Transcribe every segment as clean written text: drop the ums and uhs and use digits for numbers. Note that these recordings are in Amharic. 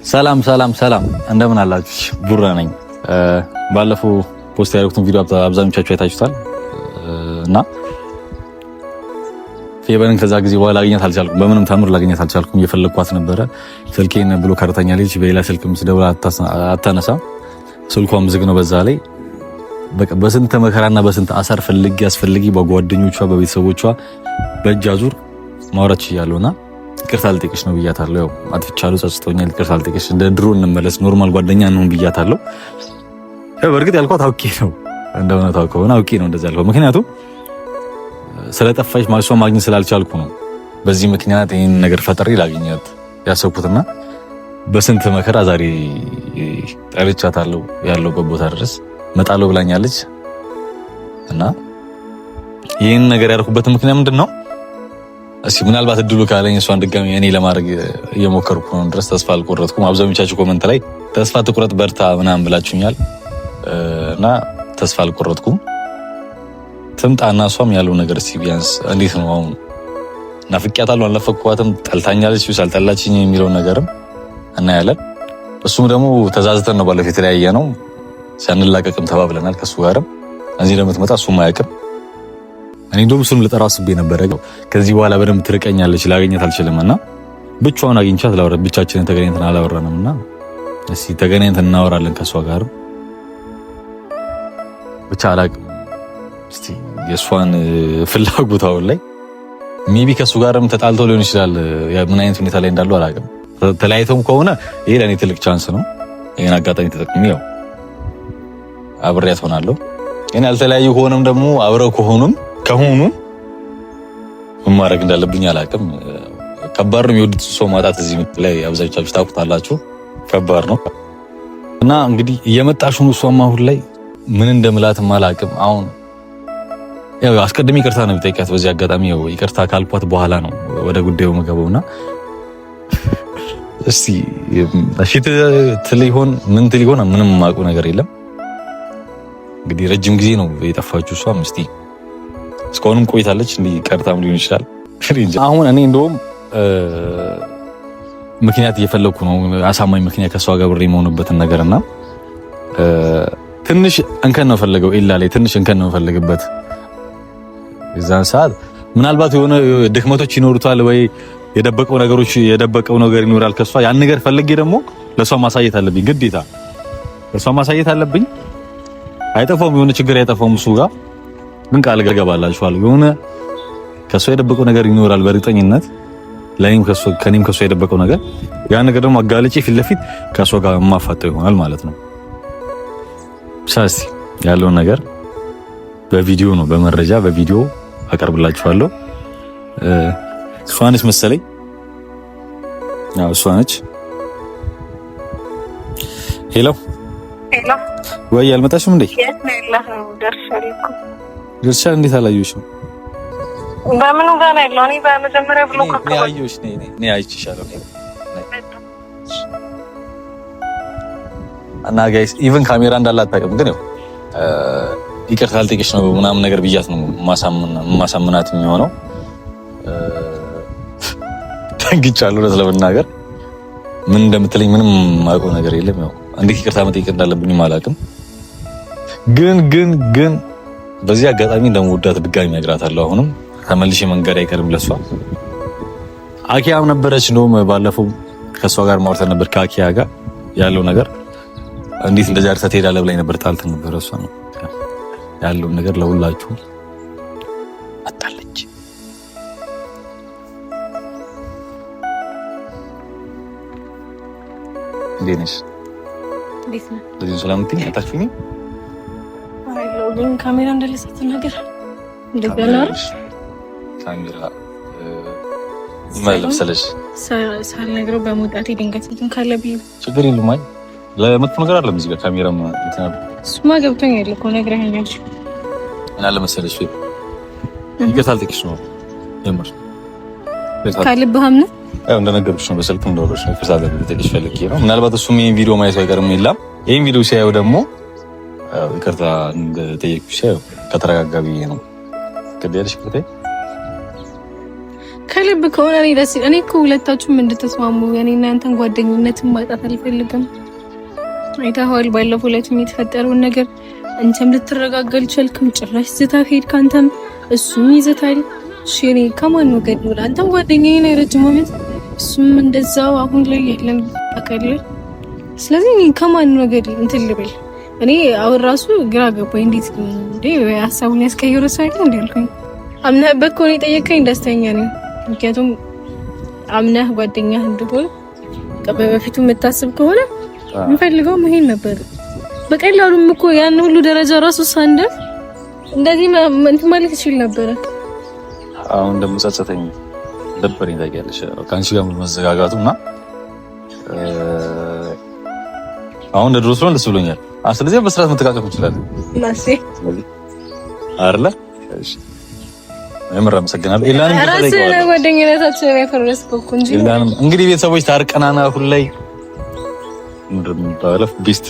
ሰላም እንደምን አላችሁ? ቡራ ነኝ። ባለፈው ፖስት ያደረኩትን ቪዲዮ አብዛኞቻችሁ አይታችሁታል እና ፌቨርን ከዛ ጊዜ በኋላ ላገኛት አልቻልኩም። በምንም ተአምር ላገኛት አልቻልኩም። እየፈለኳት ነበረ። ስልኬን ብሎ ካርታኛለች። በሌላ ስልክም ስደውል አታነሳም። ስልኳም ዝግ ነው። በዛ ላይ በቃ በስንት መከራና በስንት አሳር ፈልጊ በጓደኞቿ በቤተሰቦቿ በእጅ አዙር ማውራት ይያለውና ይቅርታ ልጠይቅሽ ነው ብያታለሁ። ያው አጥፍቻለሁ፣ ጸጽቶኛል፣ ይቅርታ ልጠይቅሽ፣ እንደ ድሮ እንመለስ፣ ኖርማል ጓደኛ እንሁን ብያታለሁ። ያው በእርግጥ ያልኳት አውቄ ነው፣ እንደሆነ ታውቀውና አውቄ ነው እንደዛ ያልኳት። ምክንያቱም ስለጠፋሽ ማግኘት ማግኘት ስላልቻልኩ ነው። በዚህ ምክንያት ይሄን ነገር ፈጥሬ ላገኛት ያሰብኩትና በስንት መከራ ዛሬ ጠርቻታለሁ። ያለውበት ቦታ ድረስ መጣለው ብላኛለች እና ይሄን ነገር ያደረኩበት ምክንያት ምንድነው? እስኪ ምናልባት እድሉ ካለኝ እሷን ድጋሚ እኔ ለማድረግ እየሞከርኩ ነው። ድረስ ተስፋ አልቆረጥኩም። አብዛኞቻችሁ ኮመንት ላይ ተስፋ ትቁረጥ በርታ ምናምን ብላችሁኛል እና ተስፋ አልቆረጥኩም። ትምጣና እሷም ያለው ነገር እስኪ ቢያንስ እንዴት ነው አሁን ናፍቄያታለሁ፣ አልናፈቅኳትም፣ ጠልታኛለች ወይስ አልጠላችኝ የሚለው ነገርም እናያለን። እሱም ደግሞ ተዛዝተን ነው ባለፈው የተለያየ ነው፣ ሳንላቀቅም ተባብለናል ከሱ ጋርም። እዚህ ለምትመጣ እሱም አያውቅም። እኔ እንደውም እሱንም ልጠራው አስቤ ነበረ። ከዚህ በኋላ በደንብ ትርቀኛለች፣ ላገኘት አልችልምና ብቻዋን አግኝቻት ላወራ፣ ብቻችንን ተገናኝተን አላወራንምና እስኪ ተገናኝተን እናወራለን ከሷ ጋር። ብቻ አላውቅም እስቲ የሷን ፍላጎት አሁን ላይ ሜቢ ከሱ ጋርም ተጣልተው ሊሆን ይችላል። ምን አይነት ሁኔታ ላይ እንዳለው አላውቅም። ተለያይተውም ከሆነ ይሄ ለኔ ትልቅ ቻንስ ነው። ይሄን አጋጣሚ ተጠቅሜ ያው አብሬያት ሆናለሁ። እኔ አልተለያዩ ከሆነም ደግሞ አብረው ከሆኑ ምን ማድረግ እንዳለብኝ አላውቅም። ከባድ ነው የሚወዱት ሰው ማጣት። እዚህ ላይ አብዛኞቻችሁ ታውቁታላችሁ፣ ከባድ ነው እና እንግዲህ እየመጣሽ ነው። እሷም አሁን ላይ ምን እንደምላትም አላውቅም። አሁን ያው አስቀድሜ ይቅርታ ነው የምጠይቃት። በዚህ አጋጣሚ ያው ይቅርታ ካልኳት በኋላ ነው ወደ ጉዳዩ መገባውና እስቲ እሺ ትል ይሆን ምን ትል ይሆን ምንም የማውቀው ነገር የለም። እንግዲህ ረጅም ጊዜ ነው የጠፋችው እሷም። እስቲ እስካሁንም ቆይታለች፣ እንዲህ ቀርታም ሊሆን ይችላል። አሁን እኔ እንደውም ምክንያት እየፈለኩ ነው፣ አሳማኝ ምክንያት ከሷ ጋር ብሬ የመሆንበትን ነገርና ትንሽ እንከን ነው ፈልገው ኢላ ላይ ትንሽ እንከን ነው ፈልግበት። የዛን ሰዓት ምናልባት የሆነ ድክመቶች ይኖሩታል ወይ የደበቀው ነገር ይኖራል ከሷ። ያን ነገር ፈልጌ ደግሞ ለሷ ማሳየት አለብኝ፣ ግዴታ ለሷ ማሳየት አለብኝ። አይጠፋም፣ የሆነ ችግር አይጠፋም እሱ ጋር። ምን ቃል ገባላችኋል፣ የሆነ ከሷ የደበቀው ነገር ይኖራል በእርግጠኝነት። ከኔም ከሷ የደበቀው ነገር፣ ያን ነገር ደግሞ አጋልጬ ፊት ለፊት ከሷ ጋር የማፋጠው ይሆናል ማለት ነው። ሳሲ ያለውን ነገር በቪዲዮ ነው በመረጃ በቪዲዮ አቀርብላችኋለሁ። እሷ ነች መሰለኝ፣ ያው እሷ ነች። ሄሎ ወይ አልመጣሽም እንዴ? ደርሻለሁ። እንዴት አላየሁሽም? በምኑ ጋር ነው ያለው? እኔ በመጀመሪያ ብሎ አየሁሽ። ነይ አይቼሻለሁ። እና ጋይስ ኢቭን ካሜራ እንዳለ አታውቅም፣ ግን ያው ይቅርታ ልጠይቅሽ ነው ምናምን ነገር ብያት ነው ማሳምናት የሚሆነው። ደንግጫለሁ ለመናገር፣ ምን እንደምትለኝ ምንም የማውቀው ነገር የለም። ያው እንዴት ይቅርታ መጠየቅ እንዳለብኝም አላውቅም። ግን በዚህ አጋጣሚ እንደምወዳት ድጋሚ እነግራታለሁ። አሁንም ተመልሼ መንገድ አይቀርም ለሷ። አኪያም ነበረች ነው ባለፈው ከሷ ጋር ማውራት ነበር። ከአኪያ ጋር ያለው ነገር እንዴት እንደዛ አርታ ትሄዳለህ ብላኝ ነበር። ጣልተን ነበር። እሷ ነው ያለው ነገር ለሁላችሁ አጣለች። እንዴት ነሽ? ለዚህ ሰላምቲ አታክፊኝ። አይለው ግን ካሜራ እንደለሰተ ነገር እንደገናሽ ካሜራ ማለብሰለሽ ሳልነግረው በመውጣቴ ድንገት እንትን ካለብኝ ችግር የለም። አይ ለመጥፎ ነገር አይደለም። እዚህ ጋር ካሜራ ማለት ነው። እሱማ ገብቶኛል እኮ ነግረኸኛል። እና ለመሰለሽ ይቅርታ ልጠይቅሽ ነው የምር ካልብህም ነው ያው እንደነገርኩሽ ነው። በስልክ እንደወረሽ ነው ይቅርታ ልጠይቅሽ ፈልጌ ነው። ምናልባት እሱም ይሄን ቪዲዮ ማየት አይቀርም ይላል። ይሄን ቪዲዮ ሲያየው ደግሞ ይቅርታ እንደጠየቅሽ ከተረጋጋ ብዬ ነው። ከዲያለሽ ከልብ ከሆነ እኔ ደስ እኔ እኮ ሁለታችሁም እንድትስማሙ እኔ እና አንተን ጓደኝነትን ማጣት አልፈልግም። አይተኸዋል ባለፈው ዕለትም የተፈጠረውን ነገር አንተም ልትረጋጋ አልቻልክም። ጭራሽ ዝታህ ሄድክ አንተም እሱም ይዘታል። እሺ እኔ ከማን ወገድ ነው? አንተም ጓደኛዬ ነህ ረጅም ዓመት እሱም እንደዛው አሁን ላይ የለም አከለ። ስለዚህ እኔ ከማን ወገድ እንትን ልበል? እኔ አሁን ራሱ ግራ ገባኝ። እንዴት እንዴ ሀሳቡን ያስቀየረ ሰው አይደል እንዴ አልኩኝ። አምነህበት ከሆነ የጠየቀኝ ደስተኛ ነኝ። ምክንያቱም አምነህ ጓደኛህ እንደሆነ በፊቱ የምታስብ ከሆነ እንፈልገው መሄድ ነበር። በቀላሉም እኮ ያን ሁሉ ደረጃ ራሱ ሳንደርስ እንደዚህ እንትን ማለት ይችል ነበር። አሁን ደግሞ ጸጸተኝ ደበረኝ ታውቂያለሽ፣ ከአንቺ ጋር መዘጋጋቱና አሁን ድሮ ስለሆነ ደስ ብሎኛል። ስለዚህ በስርዓት መተቃቀፍ እንችላለን ማሴ አይደለ? እሺ የምር አመሰግናለሁ። ኢላንም ራስህ ጓደኝነታችን ያፈረስከው እኮ እንጂ ኢላንም እንግዲህ ቤተሰቦች ታርቀናና ሁላይ ምንድን ነው ባለፍ ቢስት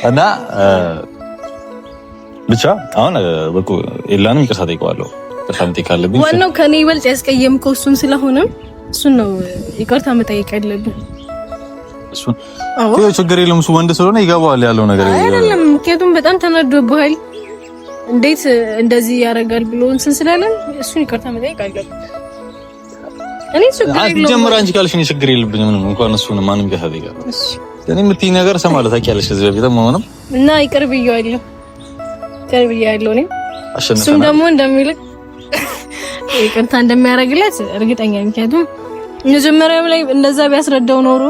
እና ብቻ አሁን በቃ ኢላንም ይቅርታ ጠይቀዋለሁ። በጣም ካለብኝ ዋናው ከኔ ይበልጥ ያስቀየምከው እሱን ስለሆነ እሱን ነው ይቅርታ መጠየቅ ያለብን። እሱን ችግር የለም እሱ ወንድ ስለሆነ ይገባዋል ያለው ነገር አይደለም። ምክንያቱም በጣም ተናዶብሃል። እንዴት እንደዚህ ያደርጋል ብሎ እንትን ስላለን እሱን ይቅርታ መጠየቅ አለብን። እኔ ችግር የለውም ጀምራ እንጂ ካልሽኝ ችግር የለብኝም ምንም እንኳን እሱን ማንም ጋር ታደጋለ እኔ የምትይ ነገር ሰማለ ታውቂያለሽ። ከዚህ በፊትም ሆነም እና ይቅር ብዬዋለሁ እኔ እሱም ደግሞ እንደሚልክ ይቅርታ እንደሚያደርግለት እርግጠኛ ነኝ። ምክንያቱም መጀመሪያም ላይ እንደዛ ቢያስረዳው ኖሮ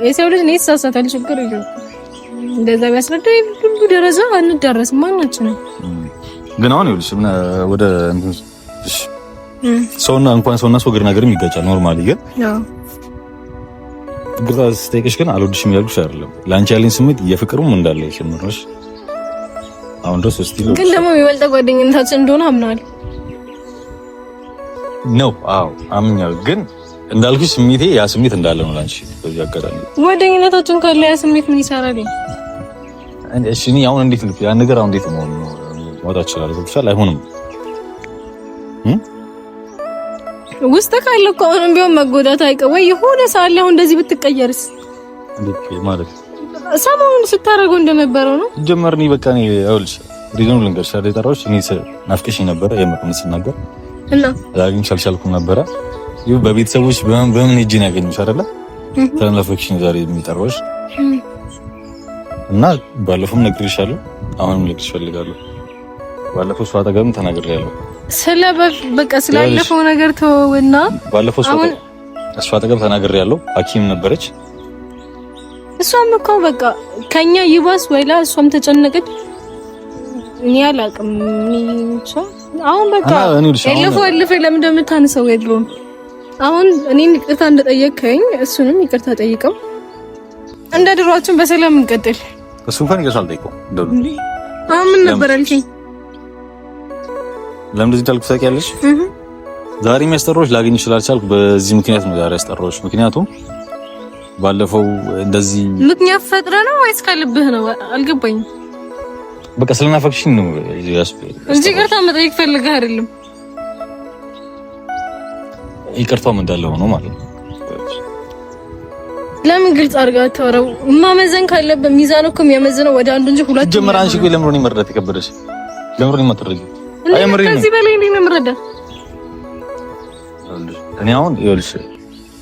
የሰው ልጅ ነው ይሳሳታል፣ ችግር የለውም እንደዛ ቢያስረዳው ሁሉ ደረጃ አንደረስም ማናችንም። ግን አሁን ይኸውልሽ ወደ ሰውና እንኳን ሰውና ሰው ግር ነገርም ይጋጫል ኖርማሊ። ግን ግራ ስቴክሽ ግን አልወድሽም ያልኩሽ አይደለም። ላንቺ ያለኝ ስሜት የፍቅሩም እንዳለ ይችምርሽ አሁን ድረስ እስቲ ግን ደግሞ የሚበልጥ ጓደኝነታችን እንደሆነ አምናለሁ ነው። አዎ አምኛለሁ። ግን እንዳልኩሽ ስሜቴ ያ ስሜት እንዳለ ነው ላንቺ። በዚህ አጋጣሚ ጓደኝነታችን ካለ ያ ስሜት ምን ይሰራል? እሺ እኔ አሁን እንዴት ልክ ያን ነገር አሁን እንዴት ነው ማውጣት ይችላል? ብቻ አይሆንም ውስጥ ካለ እኮ አሁንም ቢሆን መጎዳት አይቀር ወይ የሆነ ሰዓት ላይ አሁን እንደዚህ ብትቀየርስ እንዴት ማለት ሰሞኑን ስታረገው እንደነበረው ነው ጀመርኒ። በቃ እኔ ይኸውልሽ ሪዝኑ ልንገርሽ አይደል? የጠራሁሽ እኔ ናፍቀሽኝ ነበረ የምርም ስናገር እና ዛሬም ቻልቻልኩም ነበረ። ይኸው በቤተሰቦች በምን ሄጄ ነው ያገኘሁሽ አይደለ? ተናፍቀሽኝ ዛሬ የሚጠራሁሽ እና ባለፈውም ነግሬሻለሁ፣ አሁንም ልልሽ እፈልጋለሁ። ባለፈው እሷ አጠገብም ተናግሬያለሁ። በቃ ስላለፈው ነገር ተወውና ባለፈው እሷ አጠገብ ተናግሬያለሁ። ሐኪም ነበረች። እሷም እኮ በቃ ከኛ ይባስ ወይላ እሷም ተጨነቀች። እኔ አላውቅም። አሁን በቃ አለፈ። ለምን እንደምታነሳው የድሮን አሁን እኔን ይቅርታ እንደጠየቀኝ እሱንም ይቅርታ ጠይቀው እንደ ድሮአችን በሰላም እንቀጥል። እሱ እንኳን ይገሳል ጠይቀው ምን ነበር አልከኝ? ለምን እንደዚህ ታልኩ ታውቂያለሽ? ዛሬ የሚያስጠራዎች ላገኝ ይችላል ቻልኩ። በዚህ ምክንያት ነው ዛሬ ያስጠራዎች። ምክንያቱም ባለፈው እንደዚህ ምክንያት ፈጥረ ነው ወይስ ከልብህ ነው? አልገባኝም። በቃ ስለናፈቅሽኝ ነው እንጂ ይቅርታ መጠየቅ ፈልገህ አይደለም። ይቅርታው እንዳለ ሆኖ ማለት ነው። ለምን ግልጽ አድርገህ አታወራው? ማመዘን ካለብህ ሚዛኑ እኮ የሚያመዝነው ወደ አንዱ እንጂ ሁለት ጀመር። አንቺ ቆይ ለምን ነው መረዳት የከበደሽ? ለምን ነው የማትረጂው? ከዚህ በላይ እንዴት ነው የምረዳው? እኔ አሁን ይኸውልሽ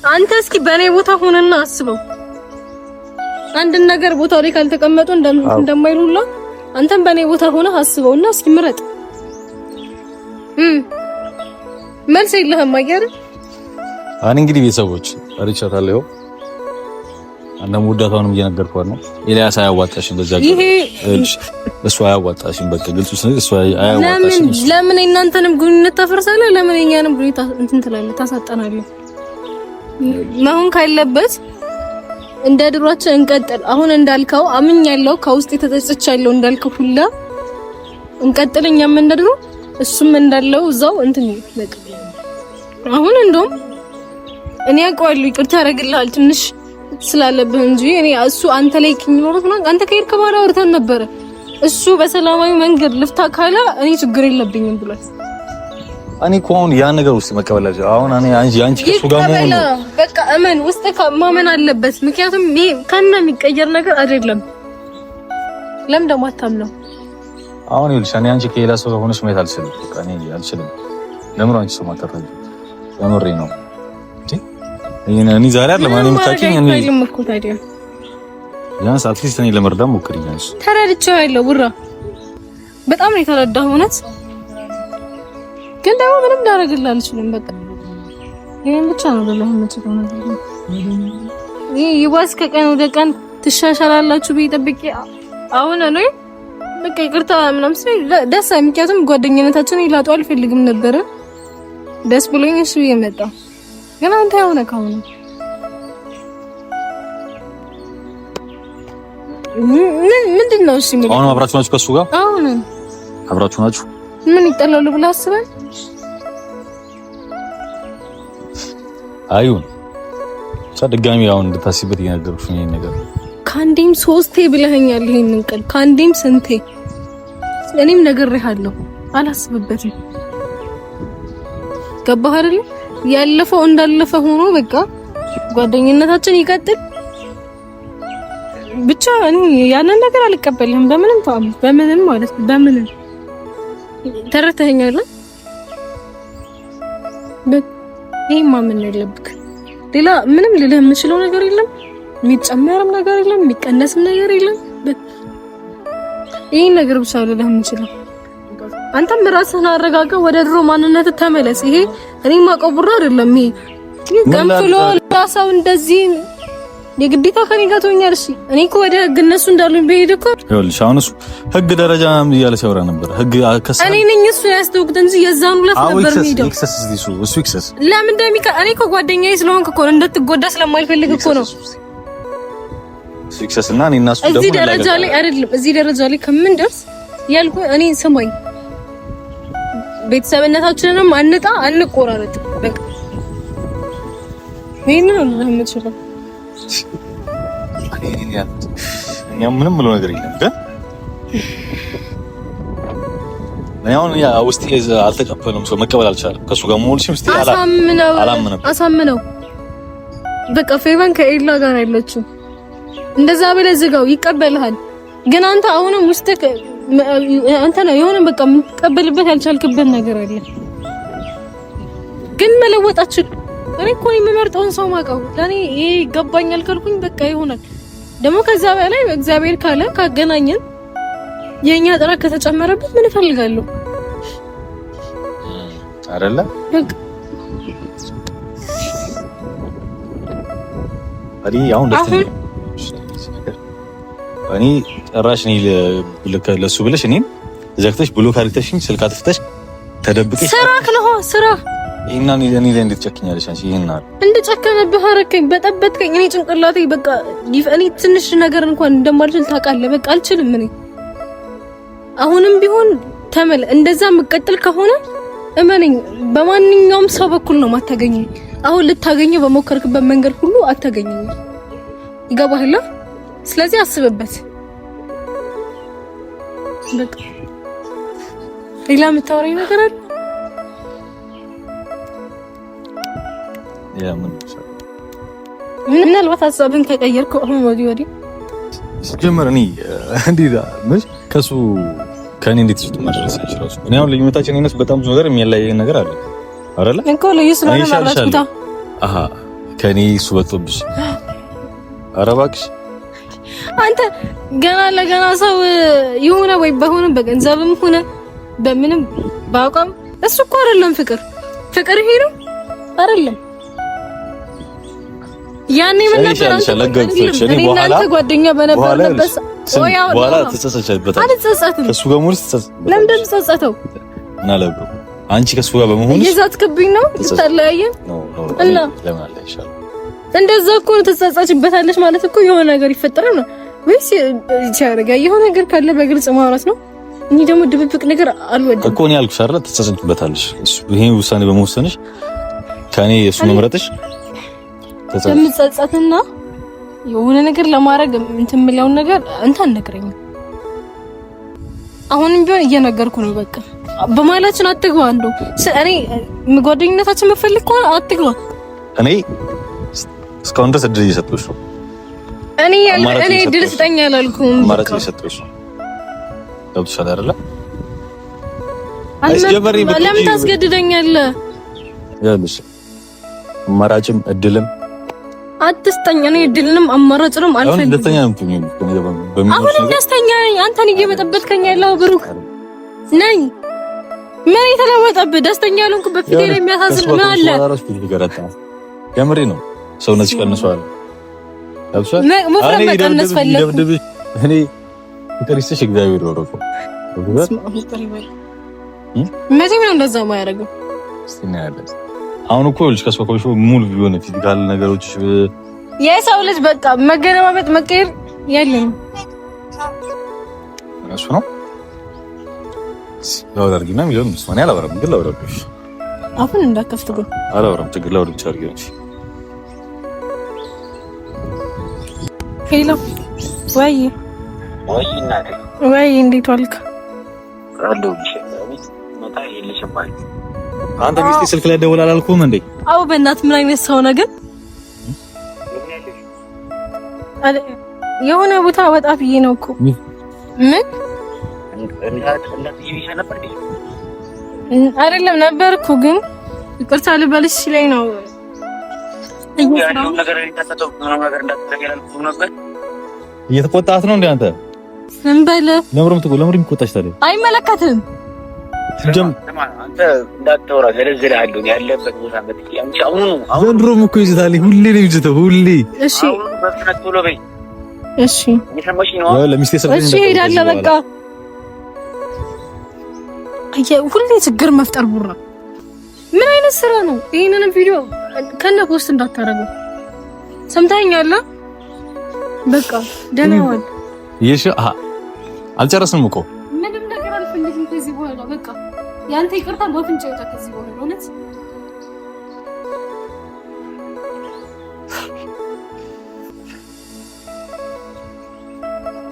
አንተ እስኪ በእኔ ቦታ ሆነና አስበው። አንድን ነገር ቦታው ላይ ካልተቀመጡ እንደማይሉላ አንተም በእኔ ቦታ ሆነህ አስበውና እስኪ ምረጥ። መልስ የለህም አየር። አሁን እንግዲህ ቤተሰቦች አርቻታለሁ። አንደም ወዳታውንም እየነገርኳት ነው። ኤልያስ አያዋጣሽም፣ በዛ እሱ አያዋጣሽም። በቃ ግልጽ ነው። እሱ አያዋጣሽም። ለምን እናንተንም ግንኙነት ታፈርሳለህ? ለምን እኛንም ግንኙነት እንትን ትላለህ? ታሳጣናለህ። መሆን ካለበት እንደ ድሮአችን እንቀጥል። አሁን እንዳልከው አምኛለሁ፣ ከውስጥ ተጸጽቻለሁ እንዳልከው ሁላ እንቀጥል። እኛም እንደድሮ እሱም እንዳለው እዛው እንትን በቃ አሁን እንደውም እኔ አውቀዋለሁ፣ ይቅርታ ያደርግልሃል ትንሽ ስላለብህ እንጂ እኔ እሱ አንተ ላይ የሚኖርህ ነው። አንተ ከሄድክ በኋላ አውርተን ነበረ። እሱ በሰላማዊ መንገድ ልፍታ ካለ እኔ ችግር የለብኝም ብሏል። እኔ እኮ አሁን ያን ነገር ውስጥ መቀበላችሁ አሁን አንቺ ከሱ ጋር መሆን በቃ እመን ውስጥ ማመን አለበት። ምክንያቱም ይሄ ከና የሚቀየር ነገር አይደለም። ለምን ደግሞ አታምነው? አሁን ይኸውልሽ እኔ አንቺ ከሌላ ሰው ጋር ሆነሽ ማየት አልችልም። በቃ እኔ አልችልም። ለምን አንቺ ሰው ማተረጅ ለምሬ ነው እንዴ? እኔ ዛሬ አይደለም እኔ የምታውቂኝ እኔ ያን ሰዓት እኔ ለመርዳት ሞክሪኛለሽ። ተረድቼዋለሁ ቡራ፣ በጣም ነው የተረዳኸው እውነት። ግን ደግሞ ምንም ላደርግልህ አልችልም። በቃ ይሄን ብቻ ነው ለለህ የምችለው ነገር። ይሄ ይባስ ከቀን ወደ ቀን ትሻሻላላችሁ ብዬ ጠብቄ አሁን ነው በቃ ይቅርታ ምናምን ደስ ምክንያቱም ጓደኝነታችን ይላጡ አልፈልግም ነበረ። ደስ ብሎኝ እሱ የመጣ ግን አንተ ያውነ ካሁን ምንድን ነው እሺ? አሁን አብራችሁ ናችሁ ከሱ ጋር? አሁን አብራችሁ ናችሁ? ምን ይጠላሉ ብለህ አስበህ? አይሁን ድጋሚ አሁን እንድታስቢበት እየነገርኩሽ ነው። ይሄን ነገር ካንዴም 3 ብለኸኛል። ይሄንን ቀን ካንዴም ስንቴ እኔም ነግሬሃለሁ። አላስብበትም። ገባህ አይደል? ያለፈው እንዳለፈ ሆኖ በቃ ጓደኝነታችን ይቀጥል ብቻ። እኔ ያንን ነገር አልቀበልህም በምንም በምንም ማለት ነው። በምንም ተረተኸኛል። ይሄ ማመን የለብክ። ሌላ ምንም ልልህ የምችለው ነገር የለም። የሚጨመርም ነገር የለም፣ የሚቀነስም ነገር የለም። ይሄን ነገር ብቻ ልልህ የምችለው አንተም ራስህን አረጋጋ፣ ወደ ድሮ ማንነትህ ተመለስ። ይሄ እኔ ማውቀው ቡራ አይደለም። ይሄ ገንፍሎ ራሳው እንደዚህ የግዴታ ከኔ ጋር ትሆኛለሽ። እኔ እኮ ወደ ህግ እነሱ እንዳሉኝ በሄድ እኮ ይኸውልሽ፣ አሁን እሱ ህግ ደረጃ እያለ ሲያወራ ነበር። ህግ ከሰ እኔ ነኝ እሱ ያስተውኩት እንጂ የዛን ሁለት ነበር የሚሄደው። እሱ ይክሰስ። ለምን እንደሚካ እኔ እኮ ጓደኛዬ ስለሆንክ እኮ እንድትጎዳ ስለማልፈልግ እኮ ነው። እሱ ይክሰስና እኔ እና እሱ ደግሞ እዚህ ደረጃ ላይ አይደለም፣ እዚህ ደረጃ ላይ ከምንደርስ ያልኩ እኔ ስማኝ፣ ቤተሰብነታችንንም አንጣ አንቆራረጥ። በቃ ይሄን ነው የምችለው። እኛ ምንም ብሎ ነገር የለም። ግን አሁን ያ ውስጤ አልተቀበለም። ሰው መቀበል አልቻለም። ከሱ ጋር ሞልሽም እስቲ አሳምነው በቃ ፌቨን ከኤላ ጋር አይለችም። እንደዛ ብለህ ዝጋው፣ ይቀበልሃል። ግን አንተ አሁንም ውስጥ አንተ ነው የሆነ በቃ የምትቀበልበት ያልቻልክበት ነገር አለ። ግን መለወጣችን እኔ እኮ የምመርጠውን ሰው ማውቀው ለኔ ይሄ ይገባኛል ካልኩኝ በቃ ይሆናል። ደግሞ ከዛ በላይ እግዚአብሔር ካለ ካገናኘን የኛ ጥራት ከተጨመረበት ምን እፈልጋለሁ አይደለ? በቃ አሁን እኔ ጭራሽ ነኝ ለሱ ብለሽ እኔን ዘግተሽ ብሎ ካርተሽኝ ስልክ አጥፍተሽ ተደብቀሽ ስራክ ነው ስራ ይሄና እኔ ላይ እንዴት ጨክኛለሽ አንቺ? ይሄና እንደ ጨከነብህ አረከኝ፣ በጠበጥከኝ። እኔ ጭንቅላቴ በቃ እኔ ትንሽ ነገር እንኳን እንደማልችል ታውቃለህ። በቃ አልችልም እኔ አሁንም ቢሆን እንደዛ መቀጠል ከሆነ እመነኝ በማንኛውም ሰው በኩል ነው ማታገኘኝ። አሁን ልታገኘው በሞከርክበት መንገድ ሁሉ አታገኘኝ። ይገባህላ? ስለዚህ አስብበት። በቃ ሌላ የምታወራኝ ነገር አለ? ምናልባት ሀሳብን ከቀየርከው አሁን ወዲህ ጀመር እኔ እንዴት መች ከሱ ከኔ እንዴት እሱ ማድረስ ይችላል? እኔ አሁን ልዩነታችን እነሱ በጣም ብዙ ነገር የሚያለያየን ነገር አለ አይደለ? እንኮ ለይስ ነው ማለት ነው። አሃ ከኔ እሱ በልጦብሽ። ኧረ እባክሽ አንተ ገና ለገና ሰው የሆነ ወይ በሆነ በገንዘብም ሆነ በምንም ባውቀም እሱ እኮ አይደለም ፍቅር ይሄ ነው አይደለም። ያኔ ምን ነበር አንተ በኋላ ጓደኛ በነበረበት በኋላ ተጸጸተበት ከሱ ጋር ሙሉ ተጸጸተ። ለምን ተጸጸተው? ምን አለ ብሮ አንቺ ከሱ ጋር በመሆንሽ ይዛትክብኝ ነው ተለያየን እና ለምን አለ ይሻል እንደዛ እኮ ተጸጸችበታለች ማለት እኮ የሆነ ነገር ይፈጠራል ነው ወይስ ሲያረጋ የሆነ ነገር ካለ በግልጽ ማውራት ነው። እኔ ደግሞ ድብብቅ ነገር አልወድም እኮ ነው ያልኩሽ አይደል? ተጸጸችበታለች ይሄ ውሳኔ በመወሰንሽ ከኔ እሱ መምረጥሽ ተጸጸትና የሆነ ነገር ለማድረግ እንትን የምለውን ነገር አንተ አልነግረኝም። አሁንም ቢሆን እየነገርኩ ነው። በቃ በማላችን አትግባ። እንደው እኔ ጓደኝነታችን መፈልግ ከሆነ አትግባ። እኔ እስካሁን ድረስ እድል እየሰጠሁሽ ነው። እኔ እድል ስጠኝ አላልኩም። አማራጭ እየሰጠሁሽ ነው። ገብቶሻል አይደለ? ለምን ታስገድደኛለህ? ያልሽ አማራጭም እድልም አትስጠኝ። እኔ እድልንም አማራጭንም አልፈልግም። ደስተኛ ነው የምትሆኚው። አሁንም ደስተኛ ነኝ። አንተን እየበጠበጥከኝ ያለው ብሩክ ነኝ። ምን የተለወጠብህ? ደስተኛ ያልሆንኩበት ፊቴ ላይ የሚያሳዝን ምን አለ? የምሬ ነው። ሰውነትሽ ቀንሷል። መፍረም መቀነስ ፈለግኩ። እኔ ይቅርይስሽ እግዚአብሔር ወረቀ መቼም ነው እንደዛ ማያደርገው። አሁን እኮ ልጅ ከሶኮሹ ሙሉ ቢሆን ፊዚካል ነገሮች የሰው ልጅ በቃ መገረባበጥ መቀየር የለም። እሱ ነው ለወደርጊና ሚሊዮን መስማን ያላወራም ግን ለወደርሽ አሁን እንዳከፍት ግን አላወራም ችግር ለወደር ብቻ አድርጊዎች። ሄሎ ወይ እንዴት ዋልክ? አንተ ሚስቴ ስልክ ላይ ደውል አላልኩም እንዴ? አው በእናትህ ምን አይነት ሰው ነው ግን? የሆነ ቦታ ወጣ ብዬ ነው እኮ። ምን አይደለም ነበርኩ ግን ይቅርታ ልበልሽ ላይ ነው። እየተቆጣት ነው እንዴ አንተ? ምን በለ ለምሮም ትቆጣሽ ታዲያ? አይመለከትም። አንተ እንዳትወራ ዘለዝልሃለሁ ያለበት ቦታ መጥቼ አንቺ ዘንድሮም እኮ ይዝታል። ሁሌ ነው ይዝተው ሁሌ። እሺ በፍጥነት ቶሎ በይ። እሺ እየሰማሽ ነው? ለሚስቴ ሰልፍ እሺ ሄዳለሁ በቃ። ሁሌ ችግር መፍጠር ቡራ ምን አይነት ስራ ነው? ይሄንን ቪዲዮ ከነ ፖስት እንዳታረገው ሰምታኛላ። በቃ ደህና ዋል። ይሽ አልጨረስንም እኮ ምንም ነገር አልፈልግም ከዚህ በኋላ በቃ ያንተ ይቅርታ በፍንጭ ይወጣ ከዚህ በኋላ እውነት።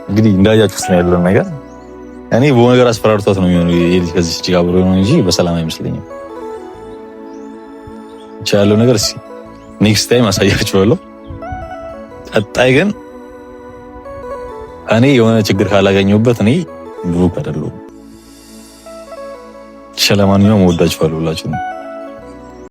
እንግዲህ እንዳያችሁት ነው ያለው ነገር። እኔ በሆነ ነገር አስፈራርቷት ነው የሚሆነው የልጅ ከዚህ እጅ ጋር ብሎ ነው እንጂ በሰላም አይመስለኝም። ያለው ነገር እስኪ ኔክስት ታይም አሳያችኋለሁ። ቀጣይ ግን እኔ የሆነ ችግር ካላገኘሁበት እኔ ብሩክ አይደለሁም። ለማንኛውም ወዳችኋለሁ ሁላችሁም።